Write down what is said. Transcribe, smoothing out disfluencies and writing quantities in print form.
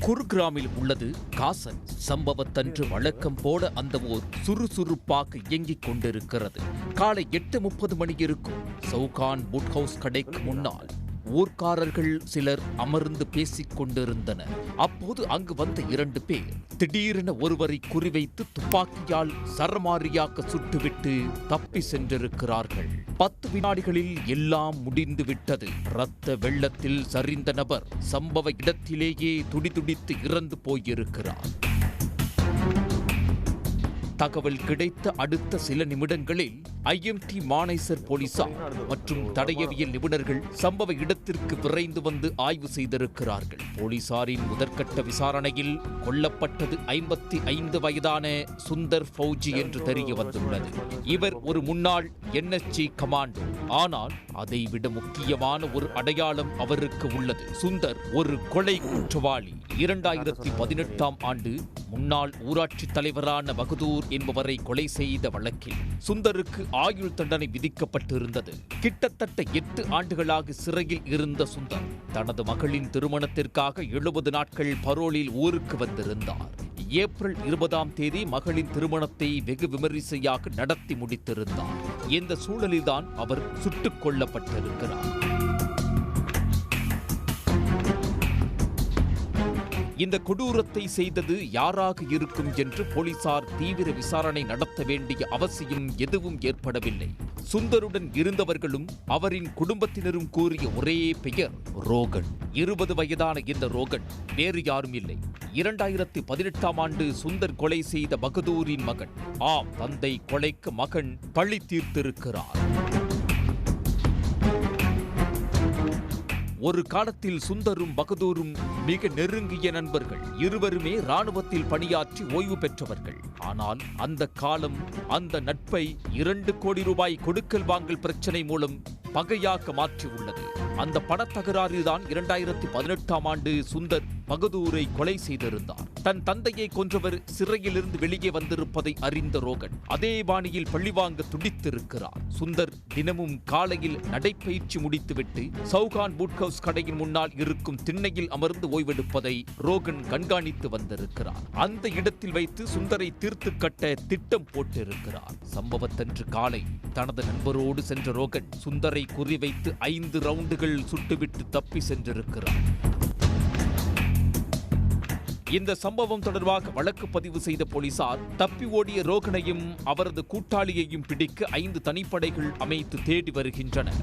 குர்கிராமில் உள்ளது காசன். சம்பவத்தன்று வழக்கம் போல அந்த ஊர் சுறுசுறுப்பாக இயங்கிக் கொண்டிருக்கிறது. காலை 8:30 மணி இருக்கும். சவுகான் புட் ஹவுஸ் கடைக்கு முன்னால் ஊர்க்காரர்கள் சிலர் அமர்ந்து பேசிக் கொண்டிருந்தனர். அப்போது அங்கு வந்த 2 பேர் திடீரென ஒருவரை குறிவைத்து துப்பாக்கியால் சரமாரியாக சுட்டுவிட்டு தப்பி சென்றிருக்கிறார்கள். 10 வினாடிகளில் எல்லாம் முடிந்துவிட்டது. இரத்த வெள்ளத்தில் சரிந்த நபர் சம்பவ இடத்திலேயே துடிதுடித்து இறந்து போயிருக்கிறார். தகவல் கிடைத்த அடுத்த சில நிமிடங்களில் IMT மானேசர் போலீசார் மற்றும் தடயவியல் நிபுணர்கள் சம்பவ இடத்திற்கு விரைந்து வந்து ஆய்வு செய்திருக்கிறார்கள். போலீசாரின் முதற்கட்ட விசாரணையில் கொல்லப்பட்டது 55 வயதான சுந்தர் ஃபௌஜி என்று தெரிய வந்துள்ளது. இவர் ஒரு முன்னாள் NSG கமாண்டோ. ஆனால் அதைவிட முக்கியமான ஒரு அடையாளம் அவருக்கு உள்ளது. சுந்தர் ஒரு கொலை குற்றவாளி. 2018ஆம் ஆண்டு முன்னாள் ஊராட்சி தலைவரான பகதூர் என்பவரை கொலை செய்த வழக்கில் சுந்தருக்கு ஆயுள் தண்டனை விதிக்கப்பட்டிருந்தது. கிட்டத்தட்ட 8 ஆண்டுகளாக சிறையில் இருந்த சுந்தர் தனது மகளின் திருமணத்திற்காக 70 நாட்கள் பரோலில் ஊருக்கு வந்திருந்தார். ஏப்ரல் 20ஆம் தேதி மகளின் திருமணத்தை வெகு விமரிசையாக நடத்தி முடித்திருந்தார். இந்த சூழலில்தான் அவர் சுட்டுக் கொல்லப்பட்டிருக்கிறார். இந்த கொடூரத்தை செய்தது யாராக இருக்கும் என்று போலீசார் தீவிர விசாரணை நடத்த வேண்டிய அவசியம் எதுவும் ஏற்படவில்லை. சுந்தருடன் இருந்தவர்களும் அவரின் குடும்பத்தினரும் கூறிய ஒரே பெயர் ரோகன். 20 வயதான இந்த ரோகன் வேறு யாரும் இல்லை. 2018ஆம் ஆண்டு சுந்தர் கொலை செய்த பகதூரின் மகன். ஆம், தந்தை கொலைக்கு மகன் பழி தீர்த்திருக்கிறார். ஒரு காலத்தில் சுந்தரும் பகதூரும் மிக நெருங்கிய நண்பர்கள். இருவருமே ராணுவத்தில் பணியாற்றி ஓய்வு பெற்றவர்கள். ஆனால் அந்த காலம் அந்த நட்பை 2 கோடி ரூபாய் கொடுக்கல் வாங்கல் பிரச்சனை மூலம் பகையாக மாற்றியுள்ளது. அந்த பணத்தகராறில்தான் 2018ஆம் ஆண்டு சுந்தர் பகதூரை கொலை செய்திருந்தார். தன் தந்தையை கொன்றவர் சிறையிலிருந்து வெளியே வந்திருப்பதை அறிந்த ரோகன் அதே பாணியில் பழிவாங்க துடித்திருக்கிறார். சுந்தர் தினமும் காலையில் நடைப்பயிற்சி முடித்துவிட்டு சவுகான் புட் ஹவுஸ் கடையின் முன்னால் இருக்கும் திண்ணையில் அமர்ந்து ஓய்வெடுப்பதை ரோகன் கண்காணித்து வந்திருக்கிறார். அந்த இடத்தில் வைத்து சுந்தரை தீர்த்து கட்ட திட்டம் போட்டிருக்கிறார். சம்பவத்தன்று காலை தனது நண்பரோடு சென்ற ரோகன் சுந்தரை குறிவைத்து 5 ரவுண்டுகள் சுட்டுவிட்டு தப்பி சென்றிருக்கிறார். இந்த சம்பவம் தொடர்பாக வழக்கு பதிவு செய்த போலீசார் தப்பி ஓடிய ரோகனையும் அவரது கூட்டாளியையும் பிடிக்க 5 தனிப்படைகள் அமைத்து தேடி வருகின்றனர்.